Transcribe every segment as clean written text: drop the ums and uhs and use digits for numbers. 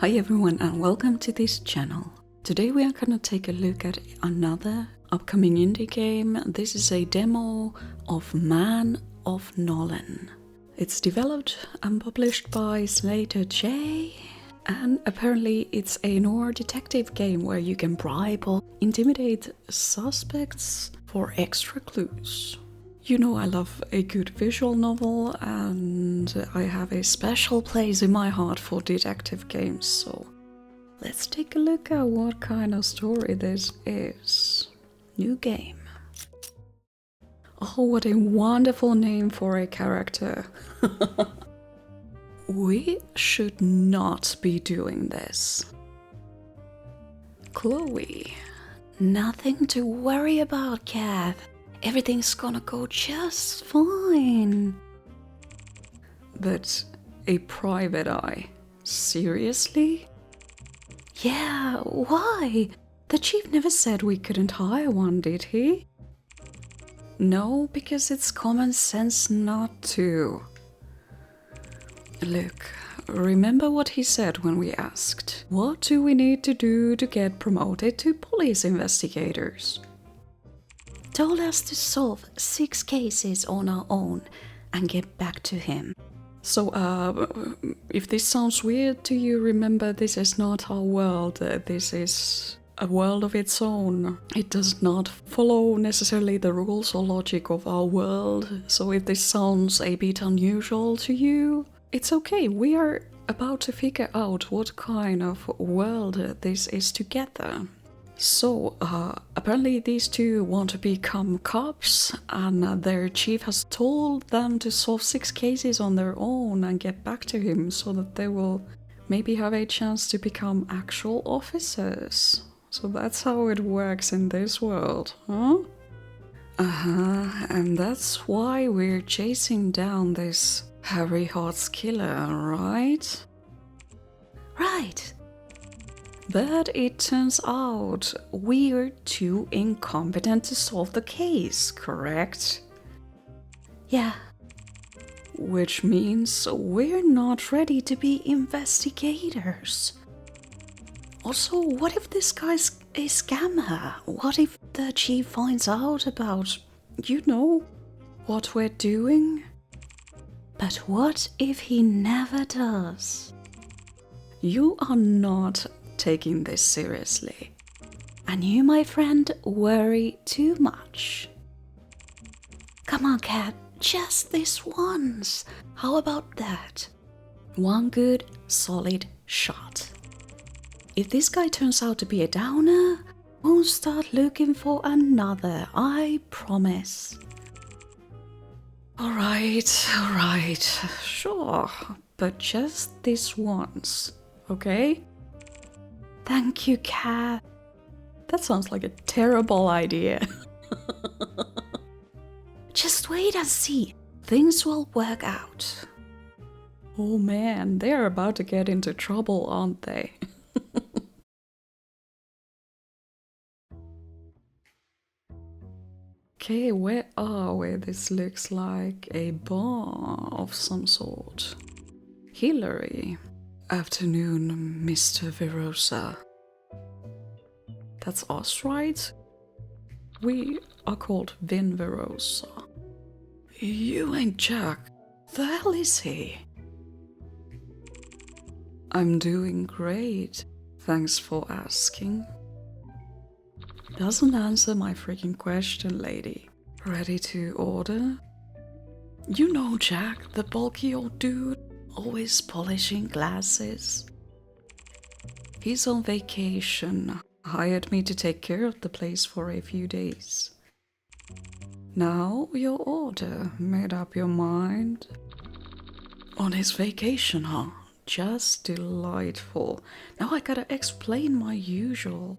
Hi everyone and welcome to this channel. Today we are gonna take a look at another upcoming indie game. This is a demo of Man of Nollyn. It's developed and published by Slater Chae, and apparently it's a noir detective game where you can bribe or intimidate suspects for extra clues. You know I love a good visual novel and I have a special place in my heart for detective games, so let's take a look at what kind of story this is. New game. Oh, what a wonderful name for a character. We should not be doing this. Chloe. Nothing to worry about, Kath. Everything's gonna go just fine. But a private eye? Seriously? Yeah, why? The chief never said we couldn't hire one, did he? No, because it's common sense not to. Look, remember what he said when we asked, what do we need to do to get promoted to police investigators? Told us to solve 6 cases on our own and get back to him. So, if this sounds weird to you, remember this is not our world. This is a world of its own. It does not follow necessarily the rules or logic of our world. So if this sounds a bit unusual to you, it's okay. We are about to figure out what kind of world this is together. So, apparently these two want to become cops, and their chief has told them to solve 6 cases on their own and get back to him so that they will maybe have a chance to become actual officers. So that's how it works in this world, huh? And that's why we're chasing down this Harry Hot's killer, right? Right. But it turns out we're too incompetent to solve the case, correct? Yeah. Which means we're not ready to be investigators. Also, what if this guy's a scammer? What if the chief finds out about, you know, what we're doing? But what if he never does? You are not taking this seriously. And you, my friend, worry too much. Come on, Kat, just this once. How about that? One good, solid shot. If this guy turns out to be a downer, we'll start looking for another, I promise. Alright, sure, but just this once, okay? Thank you, Kat. That sounds like a terrible idea. Just wait and see. Things will work out. Oh man, they're about to get into trouble, aren't they? Okay, where are we? This looks like a bar of some sort. Hillary. Afternoon, Mr. Virosa. That's us, right? We are called Vin Virosa. You ain't Jack. The hell is he? I'm doing great. Thanks for asking. Doesn't answer my freaking question, lady. Ready to order? You know Jack, the bulky old dude, always polishing glasses. He's on vacation. Hired me to take care of the place for a few days. Now your order. Made up your mind? On his vacation, huh? Just delightful. Now I gotta explain my usual.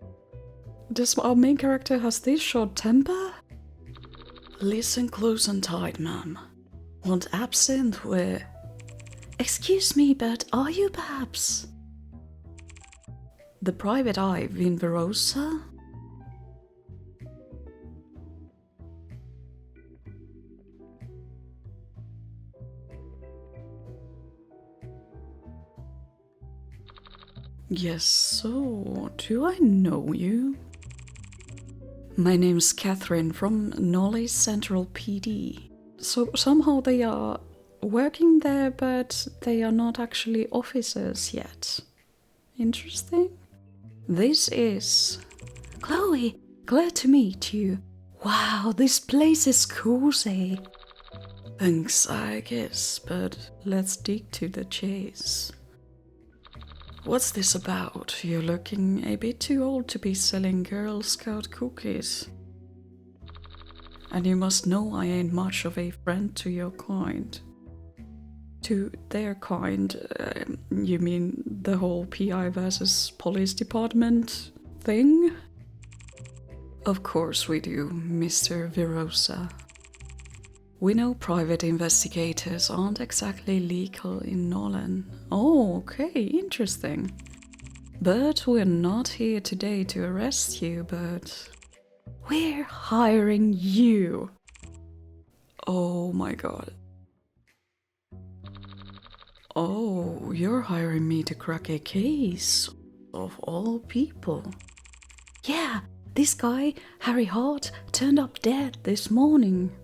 Does our main character has this short temper? Listen close and tight, ma'am. Want absinthe with... Excuse me, but are you perhaps... the private eye, Vin Virosa? Yes, so do I know you? My name's Katherine from Nollyn Central PD. So somehow they are working there, but they are not actually officers yet. Interesting. This is Chloe. Glad to meet you. Wow, this place is cozy. Thanks, I guess, but let's dig to the chase. What's this about? You're looking a bit too old to be selling Girl Scout cookies. And you must know I ain't much of a friend to your kind. To their kind, you mean the whole PI versus police department thing? Of course we do, Mr. Virosa. We know private investigators aren't exactly legal in Nollyn. Oh, okay, interesting. But we're not here today to arrest you, but we're hiring you. Oh my god. Oh, you're hiring me to crack a case, of all people. Yeah, this guy, Harry Hart, turned up dead this morning.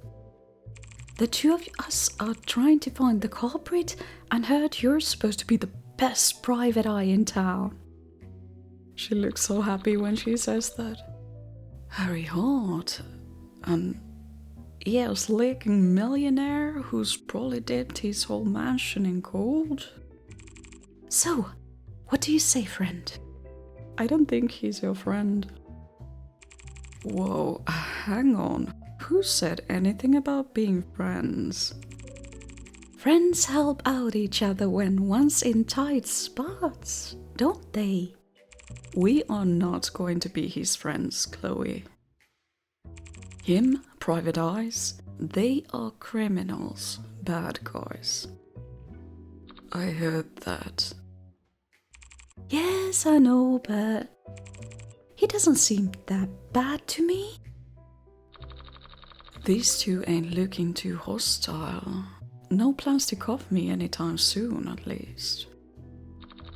The two of us are trying to find the culprit and heard you're supposed to be the best private eye in town. She looks so happy when she says that. Harry Hart? Yeah, a slicking millionaire who's probably dipped his whole mansion in gold? So, what do you say, friend? I don't think he's your friend. Whoa, hang on. Who said anything about being friends? Friends help out each other when one's in tight spots, don't they? We are not going to be his friends, Chloe. Him, private eyes, they are criminals, bad guys. I heard that. Yes, I know, but he doesn't seem that bad to me. These two ain't looking too hostile. No plans to cuff me anytime soon, at least.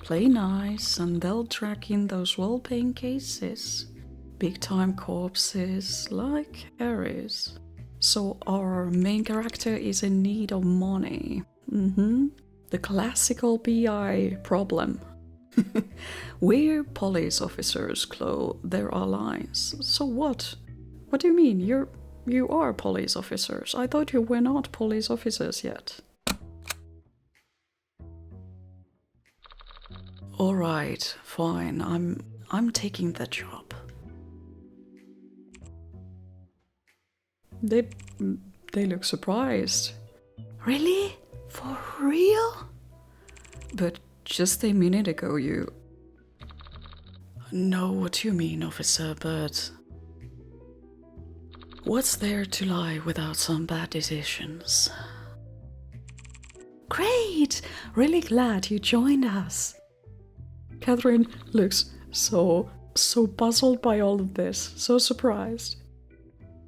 Play nice and they'll track in those well-paying cases. Big-time corpses, like Harry's. So our main character is in need of money. The classical PI problem. We're police officers, Chloe. There are lines. So what? What do you mean? You are police officers. I thought you were not police officers yet. Alright, fine. I'm taking the job. They look surprised. Really? For real? But just a minute ago you... Know what you mean, officer, but... What's there to lie without some bad decisions? Great! Really glad you joined us. Katherine looks so puzzled by all of this, so surprised.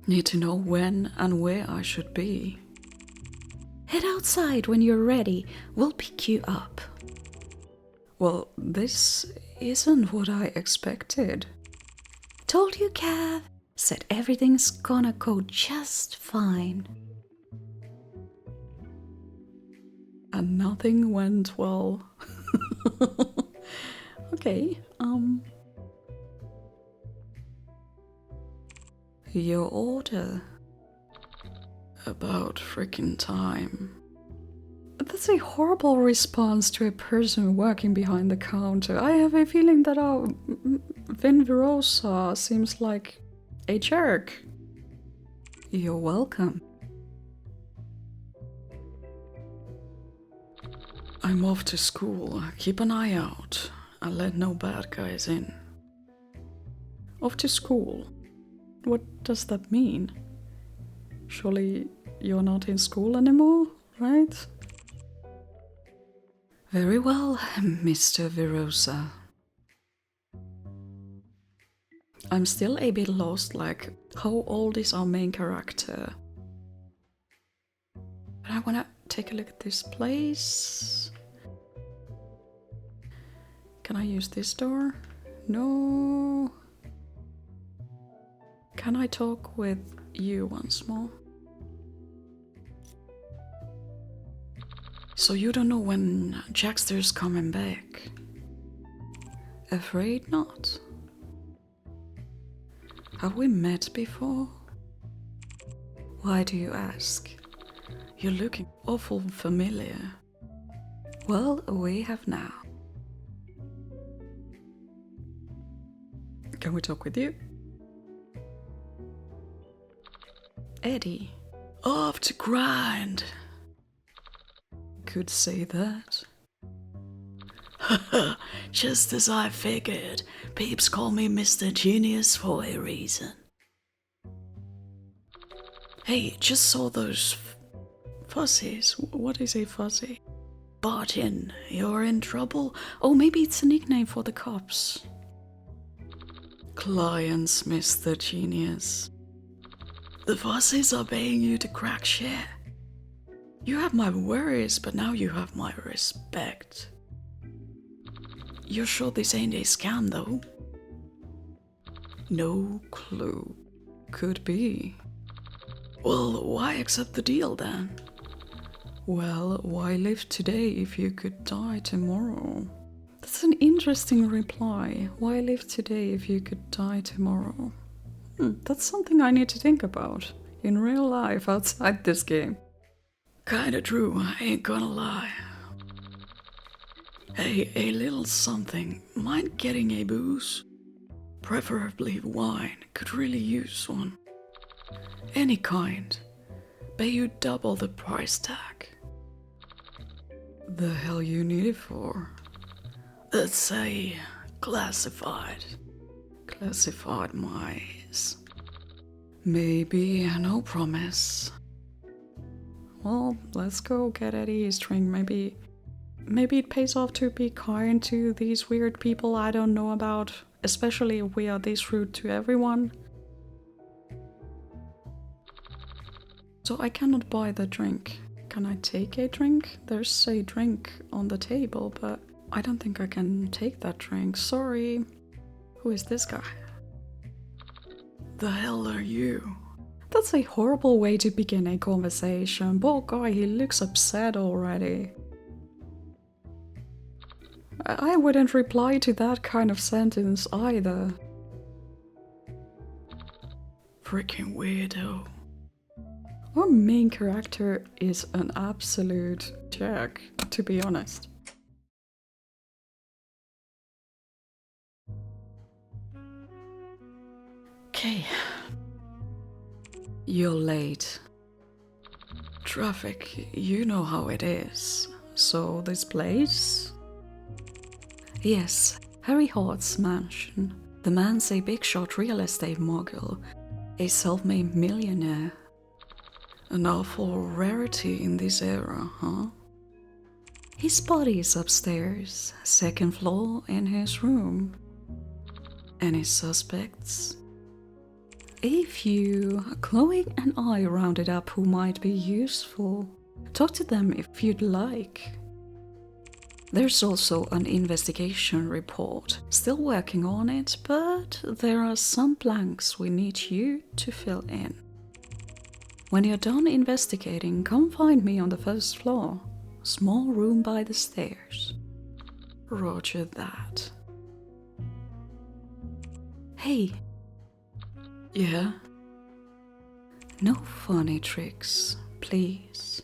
Need to know when and where I should be. Head outside when you're ready. We'll pick you up. Well, this isn't what I expected. Told you, Kath. Said everything's gonna go just fine. And nothing went well. Okay, Your order. About freaking time. That's a horrible response to a person working behind the counter. I have a feeling that our Vin Virosa seems like a jerk. You're welcome. I'm off to school. Keep an eye out. I'll let no bad guys in. Off to school? What does that mean? Surely you're not in school anymore, right? Very well, Mr. Virosa. I'm still a bit lost, like, how old is our main character? But I wanna take a look at this place. Can I use this door? No. Can I talk with you once more? So you don't know when Jackster's coming back? Afraid not. Have we met before? Why do you ask? You're looking awful familiar. Well, we have now. Can we talk with you? Eddie. Off to grind. Could say that. Just as I figured. Peeps call me Mr. Genius for a reason. Hey, just saw those fuzzies. What is a fuzzy? Bartin, you're in trouble? Oh, maybe it's a nickname for the cops. Clients, Mr. Genius. The fuzzies are paying you to crack share. You have my worries, but now you have my respect. You're sure this ain't a scam, though? No clue. Could be. Well, why accept the deal then? Well, why live today if you could die tomorrow? That's an interesting reply. Why live today if you could die tomorrow? That's something I need to think about. In real life, outside this game. Kinda true, I ain't gonna lie. Hey, a little something. Mind getting a booze? Preferably wine. Could really use one. Any kind. Pay you double the price tag. The hell you need it for? Let's say classified. Classified mice. Maybe no promise. Well, let's go get Eddie's drink. Maybe it pays off to be kind to these weird people I don't know about, especially if we are this rude to everyone. So I cannot buy the drink. Can I take a drink? There's a drink on the table, but I don't think I can take that drink. Sorry. Who is this guy? The hell are you? That's a horrible way to begin a conversation. Poor guy, he looks upset already. I wouldn't reply to that kind of sentence either. Freaking weirdo. Our main character is an absolute jerk, to be honest. Okay. You're late. Traffic, you know how it is. So this place? Yes, Harry Hart's mansion. The man's a big shot real estate mogul, a self-made millionaire. An awful rarity in this era, huh? His body is upstairs, second floor in his room. Any suspects? A few. Chloe and I rounded up who might be useful. Talk to them if you'd like. There's also an investigation report. Still working on it, but there are some blanks we need you to fill in. When you're done investigating, come find me on the first floor. Small room by the stairs. Roger that. Hey. Yeah? No funny tricks, please.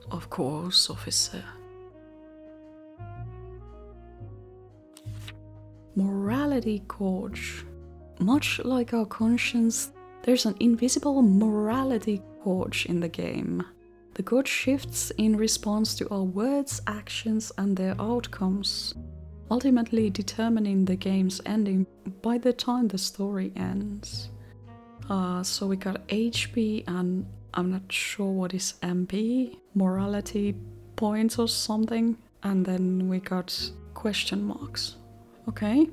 Of course, officer. Morality gauge. Much like our conscience, there's an invisible morality gauge in the game. The gauge shifts in response to our words, actions, and their outcomes, ultimately determining the game's ending by the time the story ends. So we got HB and I'm not sure what is MP, morality points or something, and then we got question marks. Okay,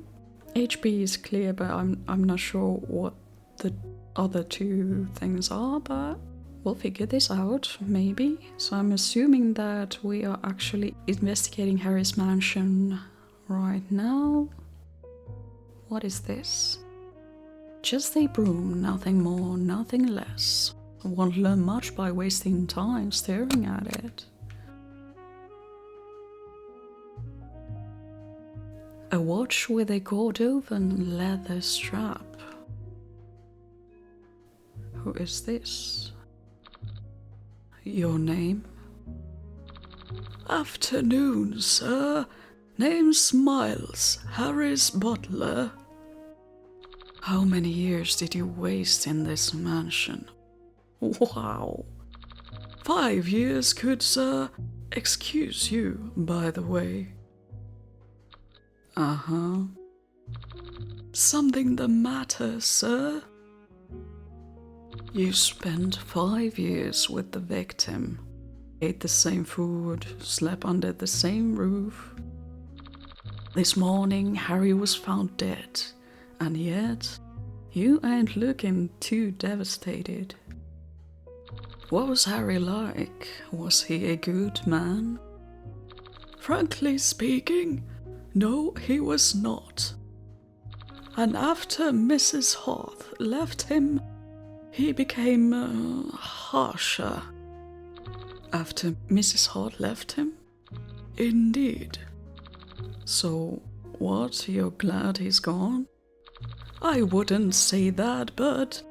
HB is clear, but I'm not sure what the other two things are, but we'll figure this out, maybe. So I'm assuming that we are actually investigating Harry's mansion right now. What is this? Just a broom, nothing more, nothing less. Won't learn much by wasting time staring at it. A watch with a Gordovan leather strap. Who is this? Your name? Afternoon, sir. Name's Miles, Harry's butler. How many years did you waste in this mansion? Wow. 5 years, good sir. Excuse you, by the way. Uh-huh. Something the matter, sir? You spent 5 years with the victim. Ate the same food, slept under the same roof. This morning, Harry was found dead, and yet, you ain't looking too devastated. What was Harry like? Was he a good man? Frankly speaking, no, he was not. And after Mrs. Hoth left him, he became harsher. After Mrs. Hoth left him? Indeed. So, what, you're glad he's gone? I wouldn't say that, but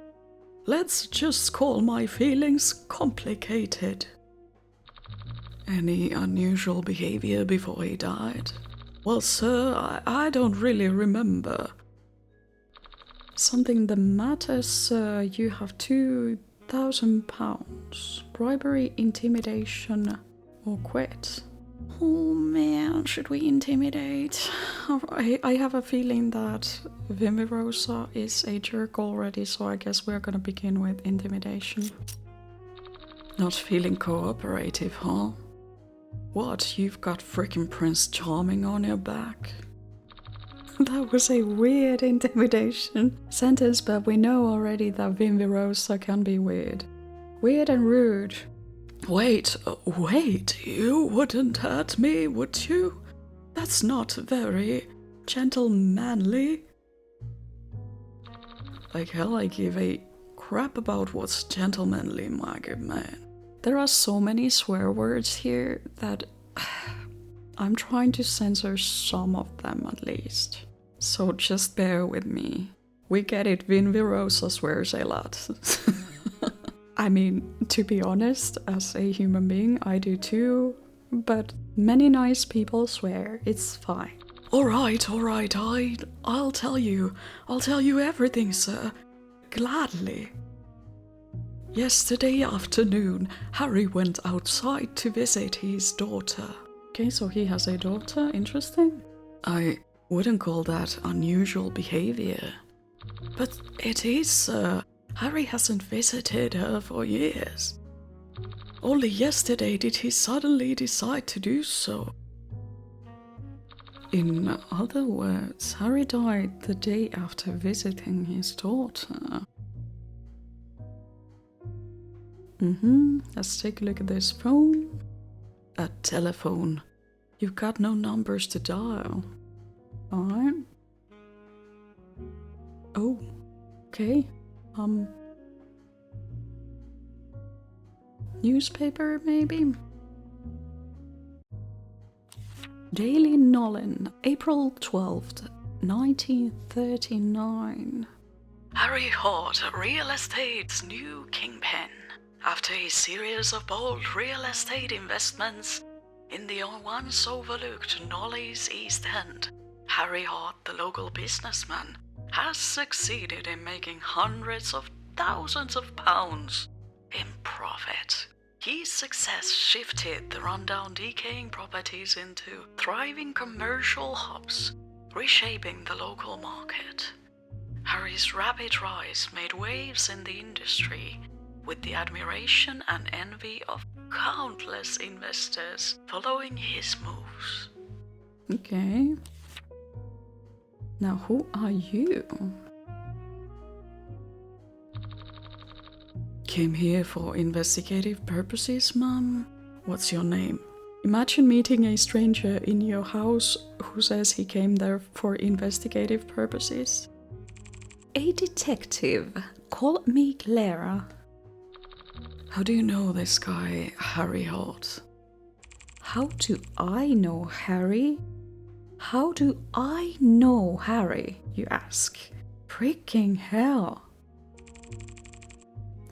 let's just call my feelings complicated. Any unusual behavior before he died? Well, sir, I don't really remember. Something the matter, sir. You have £2,000. Bribery, intimidation, or quit. Oh man, should we intimidate? I have a feeling that Vin Virosa is a jerk already, so I guess we're gonna begin with intimidation. Not feeling cooperative, huh? What, you've got frickin' Prince Charming on your back? That was a weird intimidation sentence, but we know already that Vin Virosa can be weird. Weird and rude. Wait, you wouldn't hurt me, would you? That's not very gentlemanly. Like hell, I give a crap about what's gentlemanly, my good man. There are so many swear words here that I'm trying to censor some of them at least. So just bear with me. We get it, Vin Virosa swears a lot. I mean, to be honest, as a human being, I do too, but many nice people swear, it's fine. Alright, I'll tell you everything, sir. Gladly. Yesterday afternoon, Harry went outside to visit his daughter. Okay, so he has a daughter, interesting. I wouldn't call that unusual behavior. But it is, sir. Harry hasn't visited her for years. Only yesterday did he suddenly decide to do so. In other words, Harry died the day after visiting his daughter. Let's take a look at this phone. A telephone. You've got no numbers to dial. Alright. Oh, okay. Newspaper, maybe? Daily Nollyn, April 12th, 1939. Harry Holt, real estate's new kingpin. After a series of bold real estate investments in the once overlooked Knowley's East End, Harry Holt, the local businessman, has succeeded in making hundreds of thousands of pounds in profit. His success shifted the rundown, decaying properties into thriving commercial hubs, reshaping the local market. Harry's rapid rise made waves in the industry, with the admiration and envy of countless investors following his moves. Okay. Now, who are you? came here for investigative purposes, ma'am. What's your name? Imagine meeting a stranger in your house who says he came there for investigative purposes. A detective. Call me Clara. How do you know this guy, Harry Hart? How do I know Harry? How do I know Harry, you ask? Freaking hell.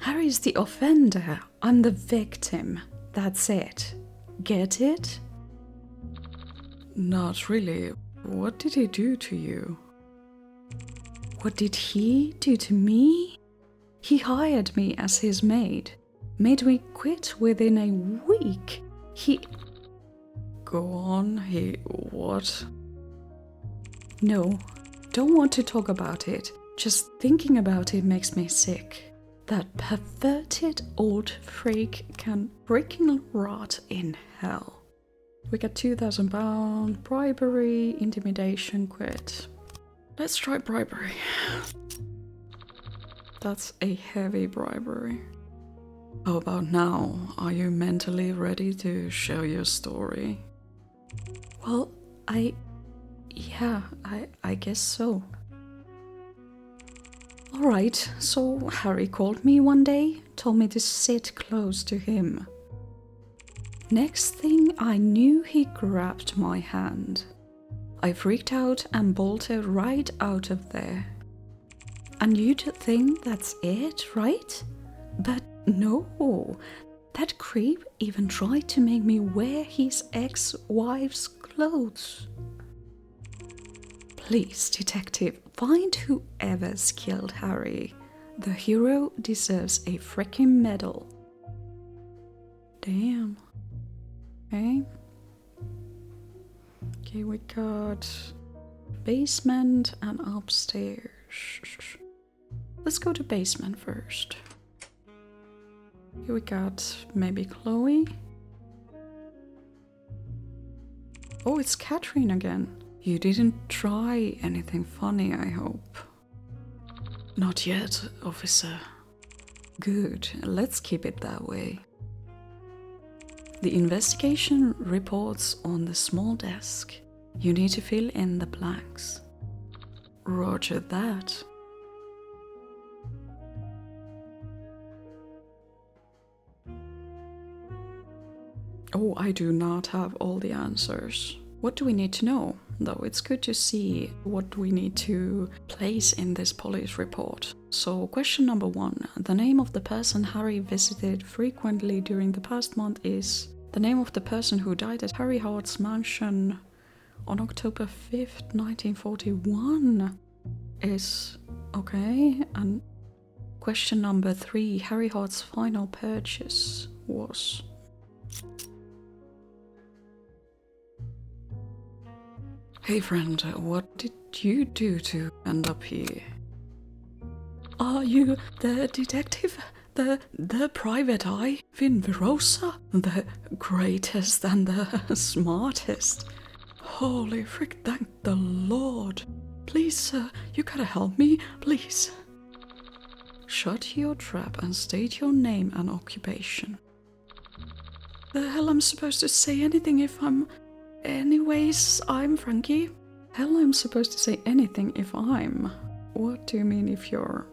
Harry's the offender. I'm the victim. That's it. Get it? Not really. What did he do to you? What did he do to me? He hired me as his maid. Made me quit within a week. He... Go on, what? No, don't want to talk about it. Just thinking about it makes me sick. That perverted old freak can freaking rot in hell. We got £2,000, bribery, intimidation, quit. Let's try bribery. That's a heavy bribery. How about now? Are you mentally ready to share your story? Well, I guess so. Alright, so Harry called me one day, told me to sit close to him. Next thing I knew, he grabbed my hand. I freaked out and bolted right out of there. And you'd think that's it, right? But no, that creep even tried to make me wear his ex-wife's clothes. Please, detective, find whoever's killed Harry. The hero deserves a freaking medal. Damn. Okay. Okay, we got basement and upstairs. Let's go to basement first. Here we got maybe Chloe. Oh, it's Katherine again. You didn't try anything funny, I hope. Not yet, officer. Good, let's keep it that way. The investigation reports on the small desk. You need to fill in the blanks. Roger that. Oh, I do not have all the answers. What do we need to know? Though it's good to see what we need to place in this police report. So question number 1. The name of the person Harry visited frequently during the past month is the name of the person who died at Harry Hart's mansion on October 5th, 1941 is okay. And question number 3. Harry Hart's final purchase was... Hey friend, what did you do to end up here? Are you the detective? The private eye? Vin Virosa? The greatest and the smartest? Holy frick, thank the Lord. Please, sir, you gotta help me, please. Shut your trap and state your name and occupation. The hell I'm supposed to say anything if I'm... Anyways, I'm Frankie. Hell, I'm supposed to say anything if I'm... What do you mean if you're...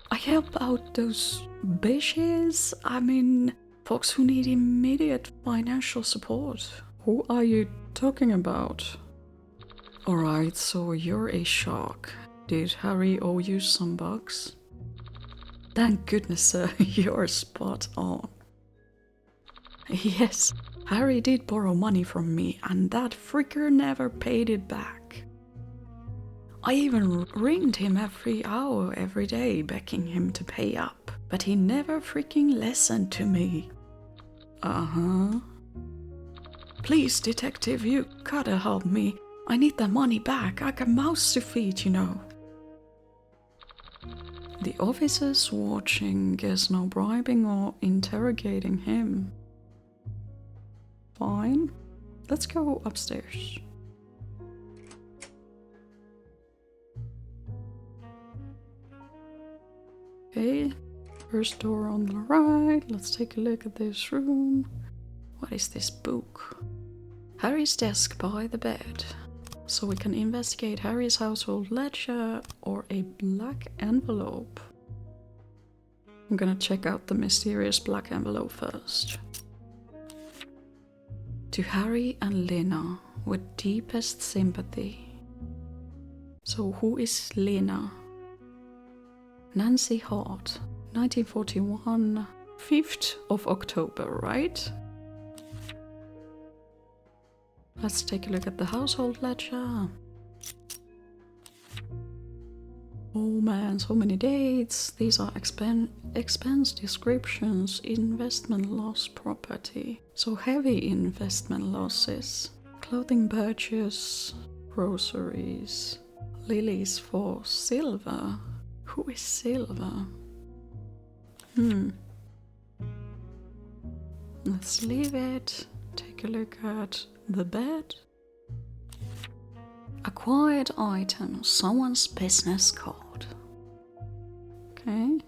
I help out those bitches. I mean, folks who need immediate financial support. Who are you talking about? Alright, so you're a shark. Did Harry owe you some bucks? Thank goodness, sir, you're spot on. Yes, Harry did borrow money from me, and that freaker never paid it back. I even ringed him every hour, every day, begging him to pay up, but he never freaking listened to me. Uh-huh. Please, detective, you gotta help me. I need that money back. I got mouths to feed, you know. The officers watching guess no bribing or interrogating him. Fine. Let's go upstairs. Okay. First door on the right. Let's take a look at this room. What is this book? Harry's desk by the bed. So we can investigate Harry's household ledger or a black envelope. I'm gonna check out the mysterious black envelope first. To Harry and Lena with deepest sympathy. So who is Lena? Nancy Hart, 1941, 5th of October, right? Let's take a look at the household ledger. Oh man, so many dates. These are expense descriptions, investment loss, property. So heavy investment losses. Clothing purchase, groceries, lilies for silver. Who is Silver? Let's leave it. Take a look at the bed. Acquired item, someone's business card. Okay.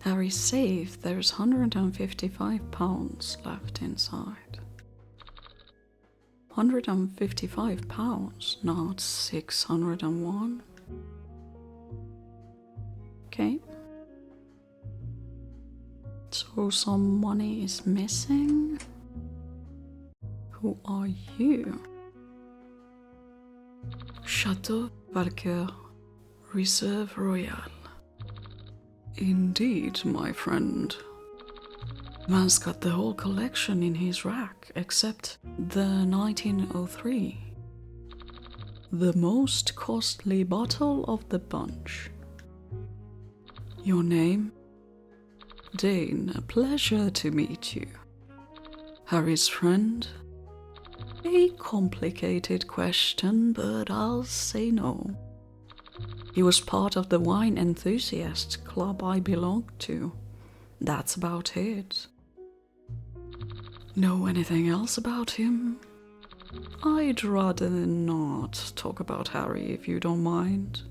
Harry's safe, there's £155 left inside. £155, not 601. Okay. So some money is missing. Who are you? Chateau Valcoeur, Reserve Royale. Indeed, my friend. Man's got the whole collection in his rack, except the 1903. The most costly bottle of the bunch. Your name? Dane, a pleasure to meet you. Harry's friend? A complicated question, but I'll say no. He was part of the wine enthusiast club I belonged to. That's about it. Know anything else about him? I'd rather not talk about Harry if you don't mind.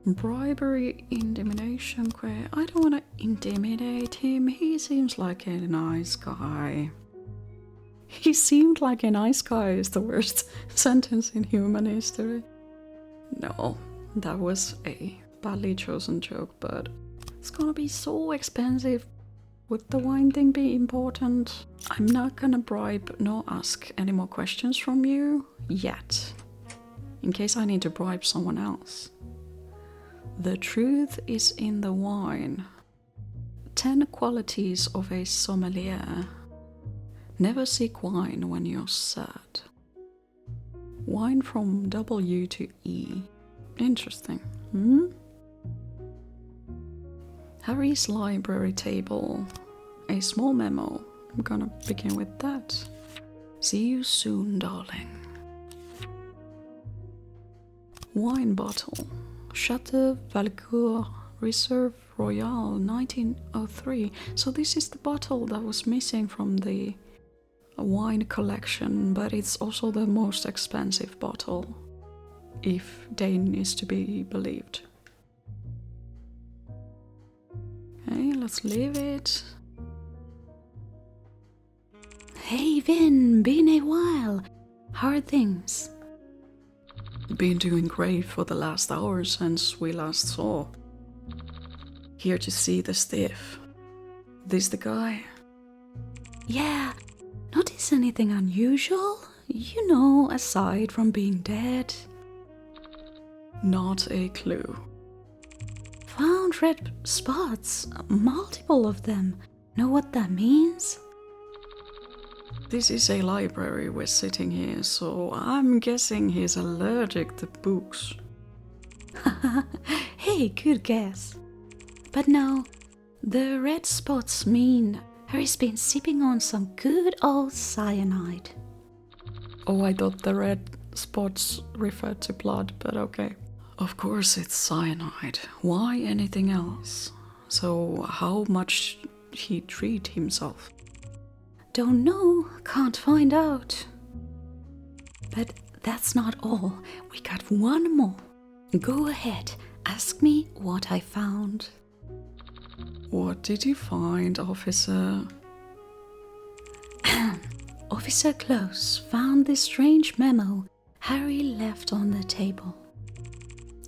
Bribery, intimidation, I don't want to intimidate him. He seems like a nice guy. He seemed like a nice guy is the worst sentence in human history. No, that was a badly chosen joke, but it's gonna be so expensive. Would the wine thing be important? I'm not gonna bribe nor ask any more questions from you yet, in case I need to bribe someone else. The truth is in the wine. 10 qualities of a sommelier. Never seek wine when you're sad. Wine from W to E. Interesting. Harry's library table. A small memo. I'm gonna begin with that. See you soon, darling. Wine bottle. Chateau Valcoeur, Reserve Royale, 1903. So this is the bottle that was missing from the wine collection, but it's also the most expensive bottle, if Dane is to be believed. Okay, let's leave it. Hey Vin, been a while. How are things? Been doing great for the last hour since we last saw. Here to see the stiff. This the guy? Yeah. Notice anything unusual? You know, aside from being dead? Not a clue. Found red spots, multiple of them. Know what that means? This is a library we're sitting here, so I'm guessing he's allergic to books. Hey, good guess. But no, the red spots mean Harry's been sipping on some good old cyanide. Oh, I thought the red spots referred to blood, but okay. Of course it's cyanide. Why anything else? So how much he treat himself? Don't know, can't find out. But that's not all. We got one more. Go ahead, Ask me what I found. What did you find, officer? Officer Close found this strange memo Harry left on the table.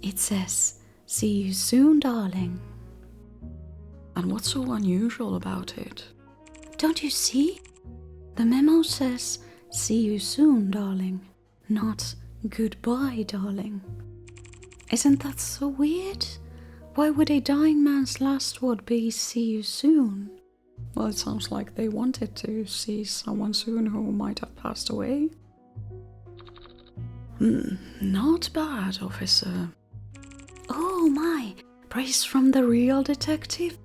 It says, "See you soon, darling." And what's so unusual about it? Don't you see? The memo says, "See you soon, darling," not "Goodbye, darling." Isn't that so weird? Why would a dying man's last word be "see you soon"? Well, it sounds like they wanted to see someone soon who might have passed away. Not bad, officer. Oh my, praise from the real detective?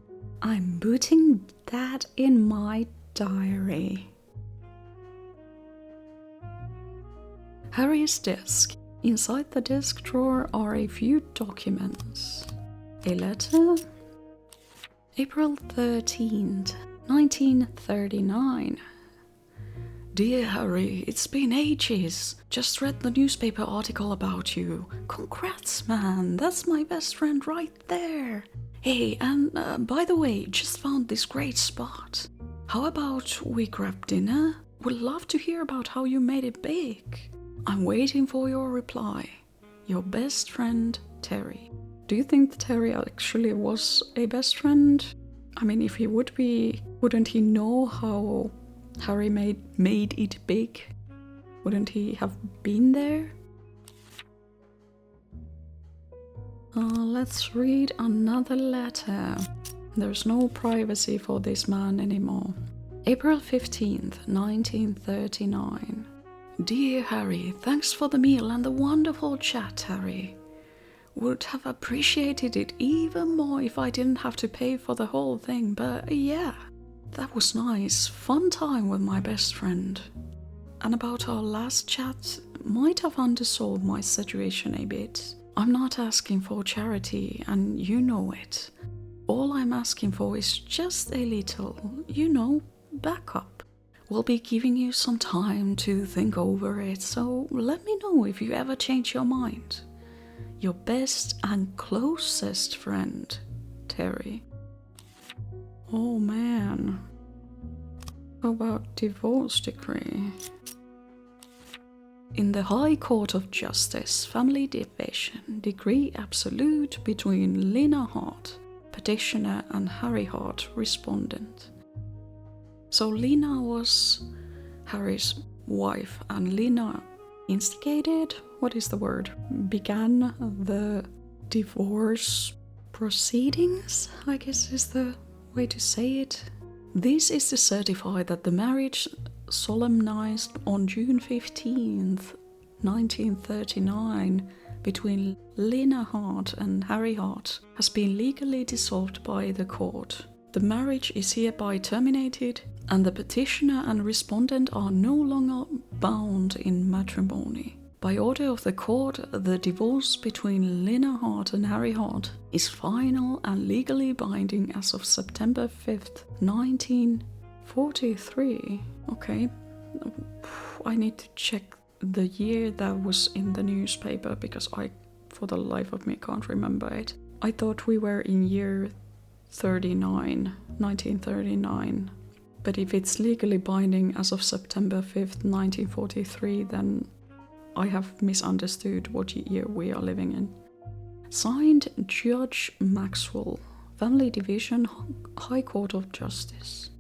I'm putting that in my diary. Harry's desk. Inside the desk drawer are a few documents. A letter. April 13th, 1939. Dear Harry, it's been ages. Just read the newspaper article about you. Congrats, man. That's my best friend right there. Hey, and by the way, just found this great spot. How about we grab dinner? Would love to hear about how you made it big. I'm waiting for your reply. Your best friend, Terry. Do you think Terry actually was a best friend? I mean, if he would be, wouldn't he know how Harry made it big? Wouldn't he have been there? Let's read another letter. There's no privacy for this man anymore. April 15th, 1939. Dear Harry, thanks for the meal and the wonderful chat, Harry. Would have appreciated it even more if I didn't have to pay for the whole thing, but yeah, that was nice. Fun time with my best friend. And about our last chat, might have undersold my situation a bit. I'm not asking for charity, and you know it. All I'm asking for is just a little, backup. We'll be giving you some time to think over it, so let me know if you ever change your mind. Your best and closest friend, Terry. Oh man. How about divorce decree? In the High Court of Justice, Family Division, decree absolute between Lena Hart, petitioner, and Harry Hart, respondent. So Lena was Harry's wife, and Lena instigated, what is the word? Began the divorce proceedings, I guess is the way to say it. This is to certify that the marriage solemnized on June 15th, 1939 between Lena Hart and Harry Hart has been legally dissolved by the court. The marriage is hereby terminated and the petitioner and respondent are no longer bound in matrimony. By order of the court, the divorce between Lena Hart and Harry Hart is final and legally binding as of September 5th, 1943. Okay, I need to check the year that was in the newspaper because I, for the life of me, can't remember it. I thought we were in year 1939. But if it's legally binding as of September 5th, 1943, then I have misunderstood what year we are living in. Signed, Judge Maxwell, Family Division, High Court of Justice.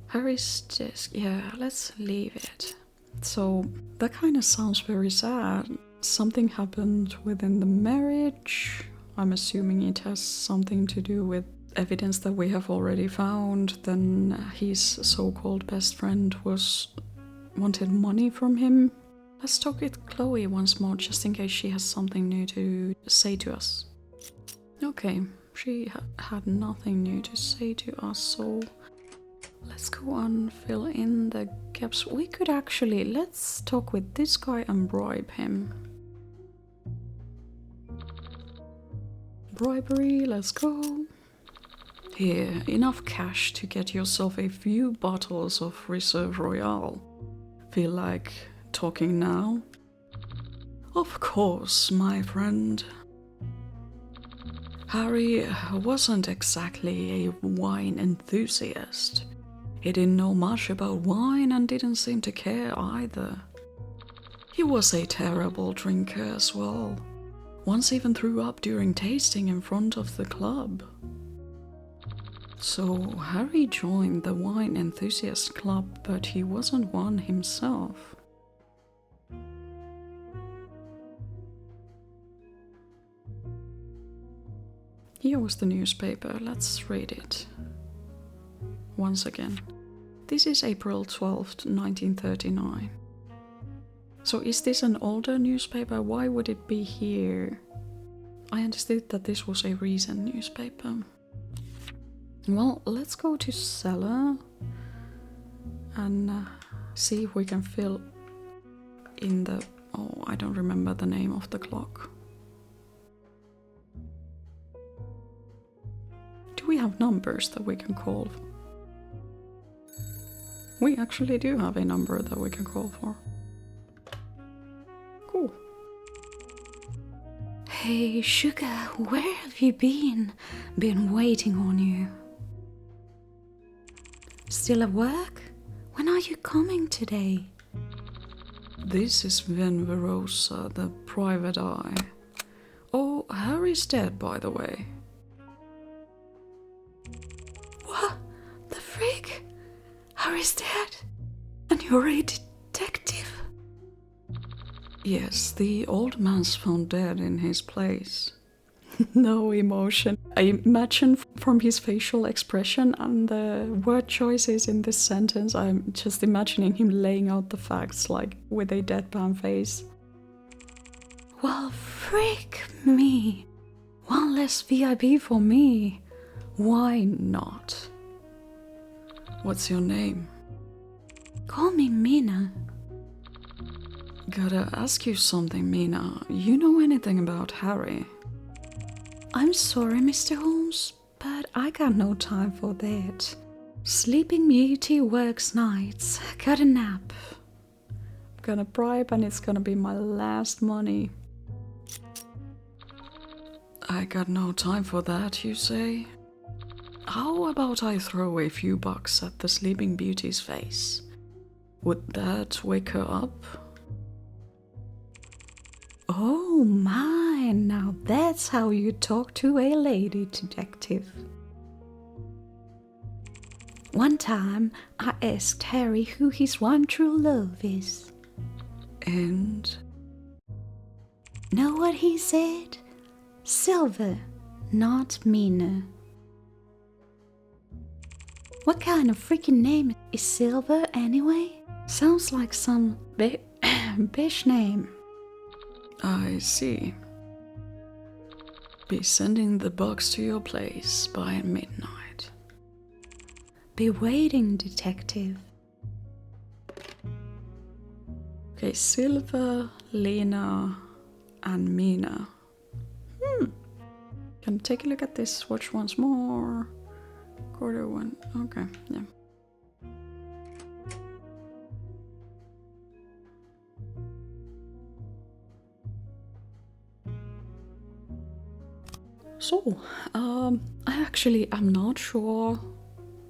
Harry's desk, yeah, let's leave it. So, that kind of sounds very sad. Something happened within the marriage. I'm assuming it has something to do with evidence that we have already found. Then his so-called best friend wanted money from him. Let's talk with Chloe once more, just in case she has something new to say to us. Okay, she had nothing new to say to us, so let's go and fill in the gaps. We could actually, let's talk with this guy and bribe him. Bribery, let's go. Here, enough cash to get yourself a few bottles of Reserve Royale. Feel like talking now? Of course, my friend. Harry wasn't exactly a wine enthusiast. He didn't know much about wine and didn't seem to care either. He was a terrible drinker as well. Once even threw up during tasting in front of the club. So Harry joined the wine enthusiast club, but he wasn't one himself. Here was the newspaper, let's read it. Once again. This is April 12th, 1939. So is this an older newspaper? Why would it be here? I understood that this was a recent newspaper. Well, let's go to cellar and see if we can fill in the... Oh, I don't remember the name of the clock. Do we have numbers that we can call? We actually do have a number that we can call for. Cool. Hey, sugar, where have you been? Been waiting on you. Still at work? When are you coming today? This is Vin Virosa, the private eye. Oh, Harry's dead, by the way. What? The freak? Harry's dead? And you're a detective? Yes, the old man's found dead in his place. No emotion. I imagine from his facial expression and the word choices in this sentence, I'm just imagining him laying out the facts like with a deadpan face. Well, freak me. One less VIP for me. Why not? What's your name? Call me Mina. Gotta ask you something, Mina. You know anything about Harry? I'm sorry, Mr. Holmes, but I got no time for that. Sleeping Beauty works nights. Got a nap. I'm gonna bribe and it's gonna be my last money. I got no time for that, you say? How about I throw a few bucks at the Sleeping Beauty's face? Would that wake her up? Oh my, now that's how you talk to a lady detective. One time I asked Harry who his one true love is. And? Know what he said? Silver, not Mina. What kind of freaking name is Silver anyway? Sounds like some bitch name. I see. Be sending the box to your place by midnight. Be waiting, detective. Okay, Silver, Lena, and Mina. Can take a look at this, watch once more. Quarter one, okay, yeah. So, I actually am not sure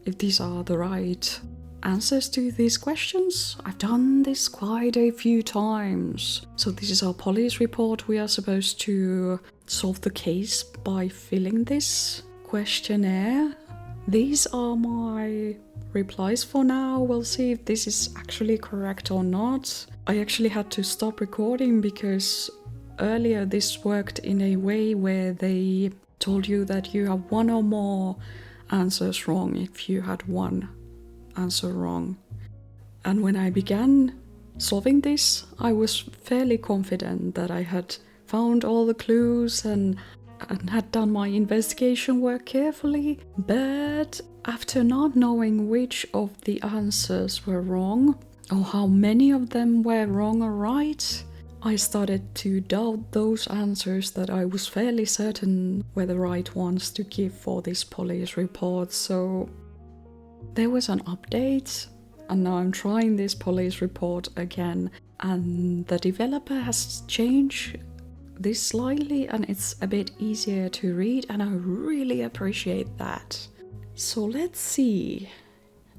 if these are the right answers to these questions. I've done this quite a few times. So this is our police report. We are supposed to solve the case by filling this questionnaire. These are my replies for now. We'll see if this is actually correct or not. I actually had to stop recording because earlier this worked in a way where they told you that you have one or more answers wrong if you had one answer wrong. And when I began solving this, I was fairly confident that I had found all the clues and had done my investigation work carefully. But after not knowing which of the answers were wrong, or how many of them were wrong or right, I started to doubt those answers that I was fairly certain were the right ones to give for this police report. So there was an update, and now I'm trying this police report again, and the developer has changed this slightly and it's a bit easier to read, and I really appreciate that. So let's see.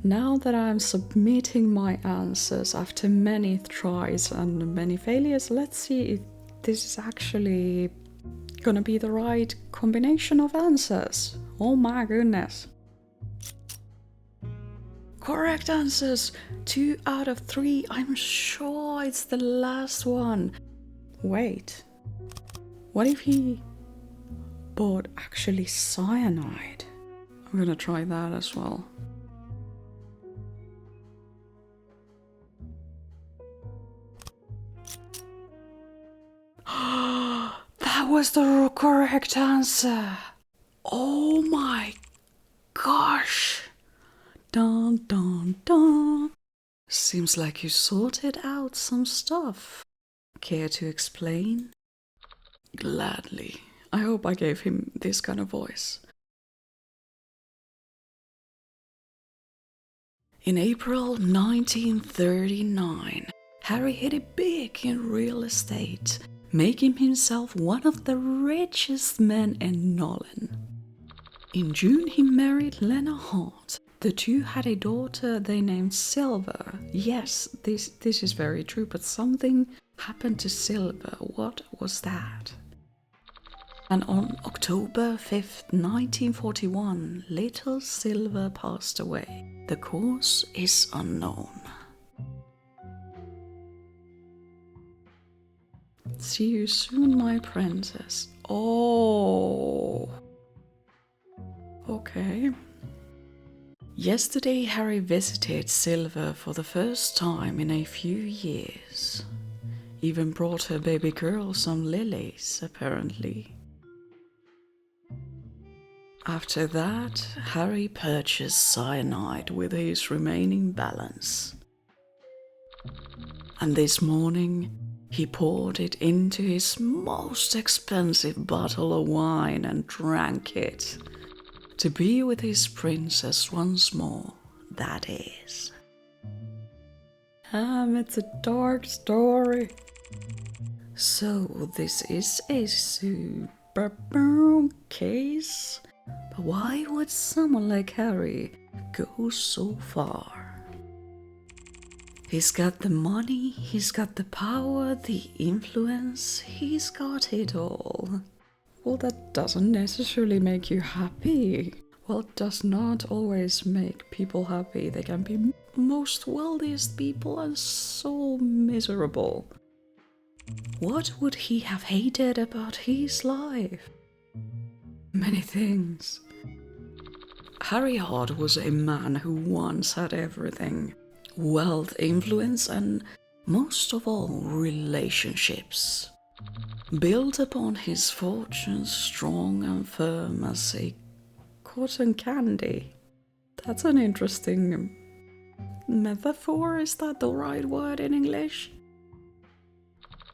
Now that I'm submitting my answers after many tries and many failures, let's see if this is actually gonna be the right combination of answers. Oh my goodness. Correct answers, 2 out of 3. I'm sure it's the last one. Wait, what if he bought actually cyanide? I'm gonna try that as well. That was the correct answer. Oh my gosh. Dun dun dun. Seems like you sorted out some stuff. Care to explain? Gladly. I hope I gave him this kind of voice. In April 1939, Harry hit it big in real estate, making himself one of the richest men in Nollyn. In June, he married Lena Hart. The two had a daughter they named Silver. Yes, this is very true, but something happened to Silver. What was that? And on October 5th, 1941, little Silver passed away. The cause is unknown. See you soon, my princess. Oh. Okay. Yesterday, Harry visited Silver for the first time in a few years. Even brought her baby girl some lilies, apparently. After that, Harry purchased cyanide with his remaining balance. And this morning, he poured it into his most expensive bottle of wine and drank it. To be with his princess once more, that is. It's a dark story. So this is a super case? But why would someone like Harry go so far? He's got the money, he's got the power, the influence, he's got it all. Well, that doesn't necessarily make you happy. Wealth does not always make people happy. They can be most wealthiest people and so miserable. What would he have hated about his life? Many things. Harry Hart was a man who once had everything. Wealth, influence, and most of all, relationships. Built upon his fortune, strong and firm as a cotton candy. That's an interesting metaphor, is that the right word in English?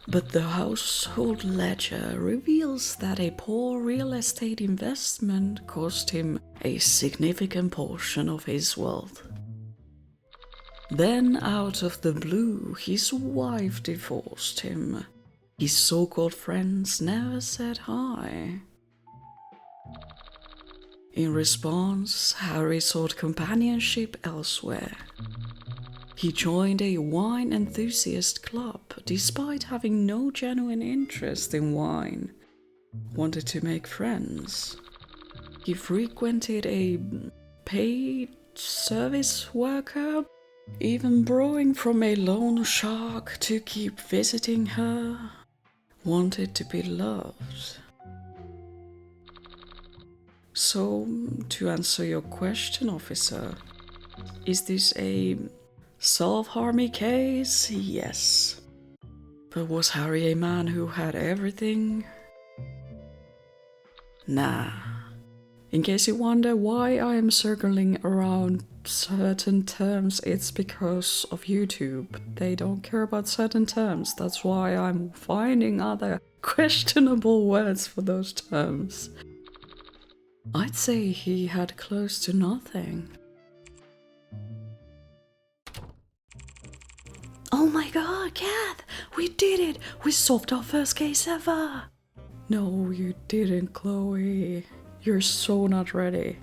But the household ledger reveals that a poor real estate investment cost him a significant portion of his wealth. Then, out of the blue, his wife divorced him. His so-called friends never said hi. In response, Harry sought companionship elsewhere. He joined a wine enthusiast club despite having no genuine interest in wine. Wanted to make friends. He frequented a paid service worker, even borrowing from a loan shark to keep visiting her. Wanted to be loved. So, to answer your question, officer, is this a self-harming case? Yes. But was Harry a man who had everything? Nah. In case you wonder why I am circling around certain terms, it's because of YouTube. They don't care about certain terms. That's why I'm finding other questionable words for those terms. I'd say he had close to nothing. Oh my god, Kath! We did it! We solved our first case ever! No, you didn't, Chloe. You're so not ready.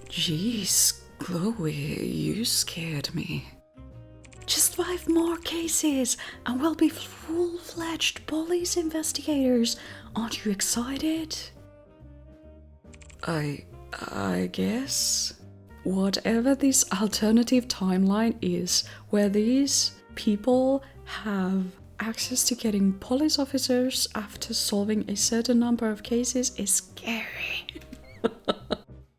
Jeez, Chloe, you scared me. Just 5 more cases and we'll be full-fledged police investigators. Aren't you excited? I guess. Whatever this alternative timeline is, where these people have access to getting police officers after solving a certain number of cases, is scary.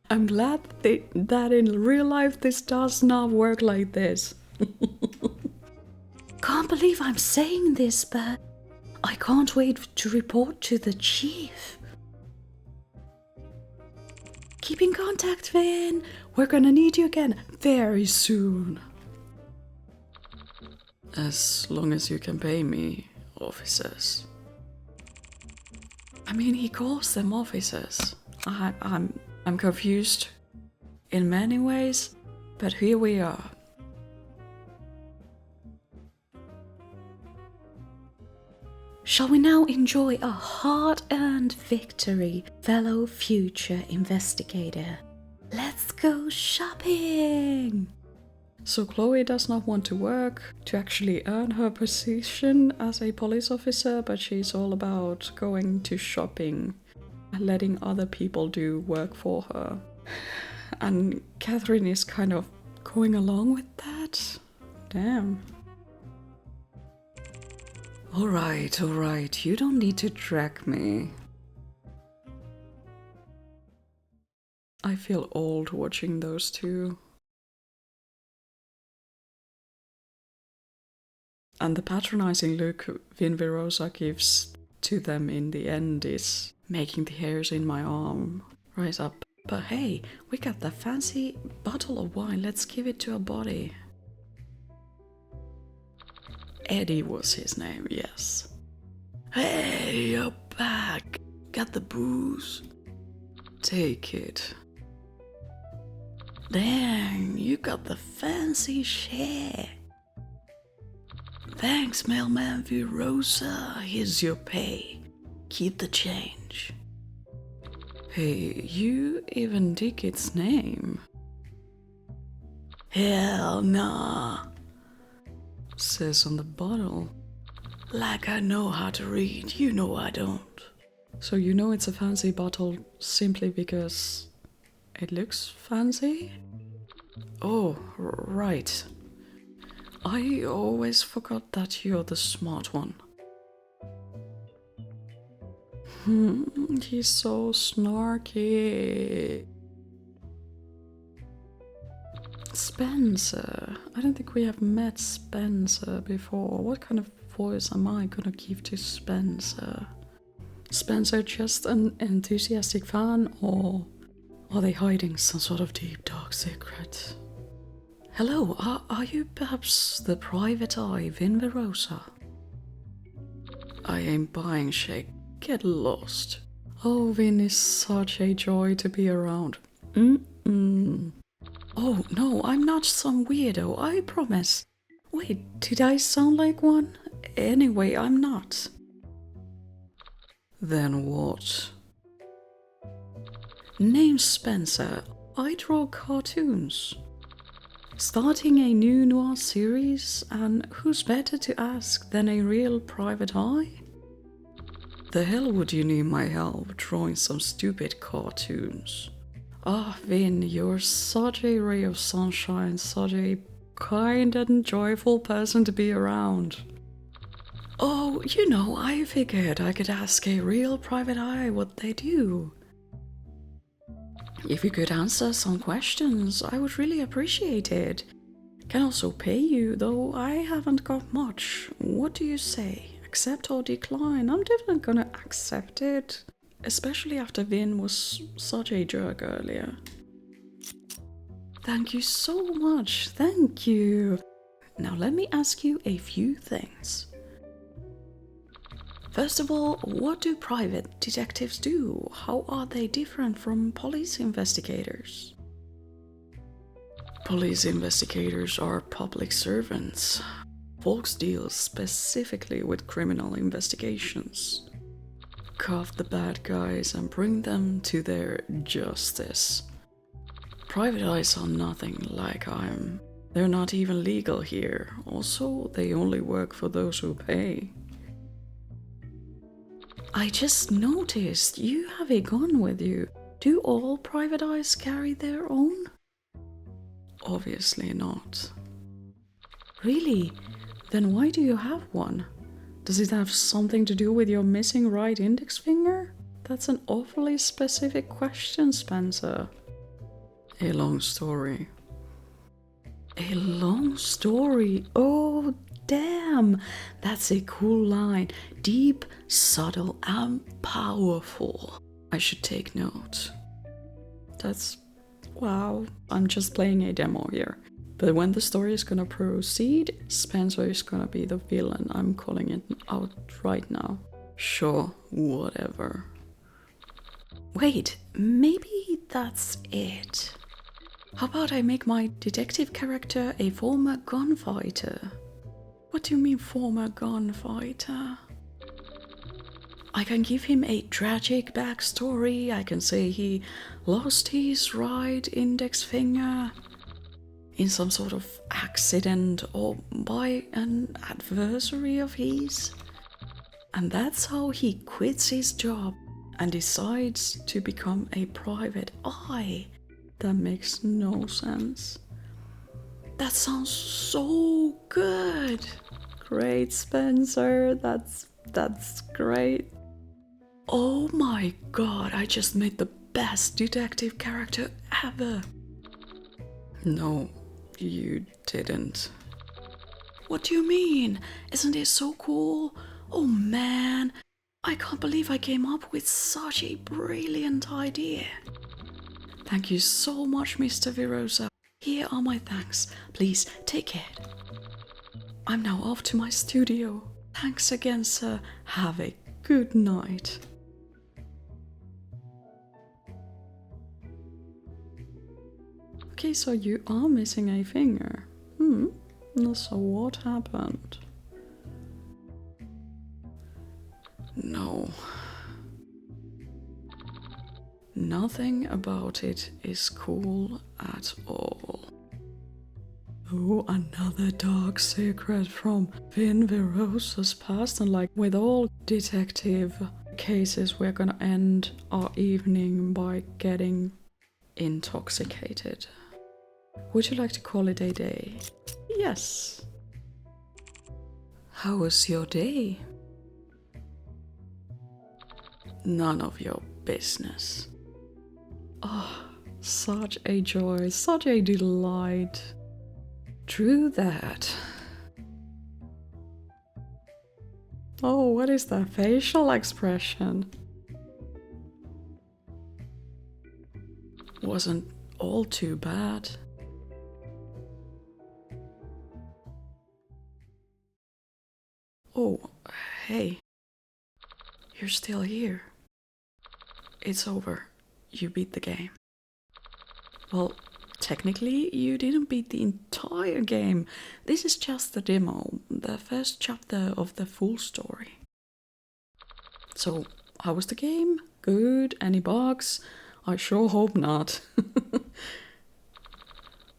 I'm glad that in real life this does not work like this. Can't believe I'm saying this, but I can't wait to report to the chief. Keep in contact, Vin. We're gonna need you again very soon. As long as you can pay me, officers. I mean, he calls them officers. I'm confused in many ways, but here we are. Shall we now enjoy a hard-earned victory, fellow future investigator? Let's go shopping! So Chloe does not want to work to actually earn her position as a police officer, but she's all about going to shopping and letting other people do work for her. And Katherine is kind of going along with that. Damn. Alright, you don't need to drag me. I feel old watching those two. And the patronizing look Vin Virosa gives to them in the end is making the hairs in my arm rise up. But hey, we got that fancy bottle of wine, let's give it to a body. Eddie was his name, yes. Hey, you're back. Got the booze? Take it. Dang, you got the fancy shit. Thanks, mailman Virosa. Here's your pay. Keep the change. Hey, you even dig its name? Hell nah. Says on the bottle. Like I know how to read, you know I don't. So you know it's a fancy bottle simply because it looks fancy? Oh, right. I always forgot that you're the smart one. He's so snarky. Spencer. I don't think we have met Spencer before. What kind of voice am I gonna give to Spencer? Spencer just an enthusiastic fan, or are they hiding some sort of deep dark secret? Hello, are you perhaps the private eye Vin Virosa? I ain't buying shit. Get lost. Oh, Vin is such a joy to be around. Oh, no, I'm not some weirdo, I promise. Wait, did I sound like one? Anyway, I'm not. Then what? Name's Spencer. I draw cartoons. Starting a new noir series, and who's better to ask than a real private eye? The hell would you need my help drawing some stupid cartoons? Ah, Vin, you're such a ray of sunshine, such a kind and joyful person to be around. Oh, you know, I figured I could ask a real private eye what they do. If you could answer some questions, I would really appreciate it. Can also pay you, though I haven't got much. What do you say? Accept or decline? I'm definitely gonna accept it. Especially after Vin was such a jerk earlier. Thank you so much, thank you. Now let me ask you a few things. First of all, what do private detectives do? How are they different from police investigators? Police investigators are public servants. Folks deal specifically with criminal investigations. cuff the bad guys and bring them to their justice. Private eyes are nothing like I'm. They're not even legal here. Also, they only work for those who pay. I just noticed you have a gun with you. Do all private eyes carry their own? Obviously not. Really? Then why do you have one? Does it have something to do with your missing right index finger? That's an awfully specific question, Spencer. A long story. A long story? Oh, damn! That's a cool line. Deep, subtle, and powerful. I should take note. That's... wow. I'm just playing a demo here. But when the story is gonna proceed, Spencer is gonna be the villain. I'm calling it out right now. Sure, whatever. Wait, maybe that's it. How about I make my detective character a former gunfighter? What do you mean former gunfighter? I can give him a tragic backstory. I can say he lost his right index finger in some sort of accident or by an adversary of his. And that's how he quits his job and decides to become a private eye. That makes no sense. That sounds so good. Great, Spencer. That's great. Oh my god, I just made the best detective character ever. No, you didn't. What do you mean? Isn't it so cool? Oh man, I can't believe I came up with such a brilliant idea. Thank you so much, Mr. Virosa. Here are my thanks. Please take it. I'm now off to my studio. Thanks again, sir. Have a good night. Okay, so you are missing a finger. So what happened? No. Nothing about it is cool at all. Oh, another dark secret from Vin Virosa's past, and like with all detective cases, we're gonna end our evening by getting intoxicated. Would you like to call it a day? Yes. How was your day? None of your business. Oh, such a joy, such a delight. True that. Oh, what is that facial expression? Wasn't all too bad. Oh, hey. You're still here. It's over. You beat the game. Well, technically, you didn't beat the entire game. This is just the demo, the first chapter of the full story. So, how was the game? Good? Any bugs? I sure hope not.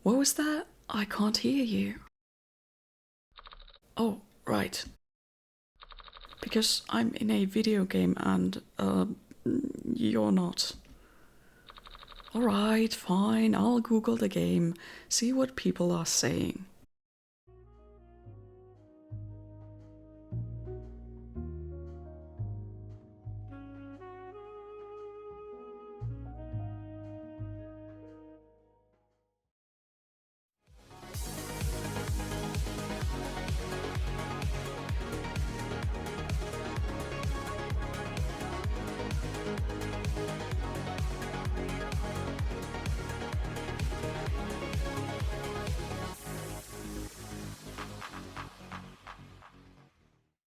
What was that? I can't hear you. Oh, right. Because I'm in a video game and, you're not. Alright, fine, I'll Google the game, see what people are saying.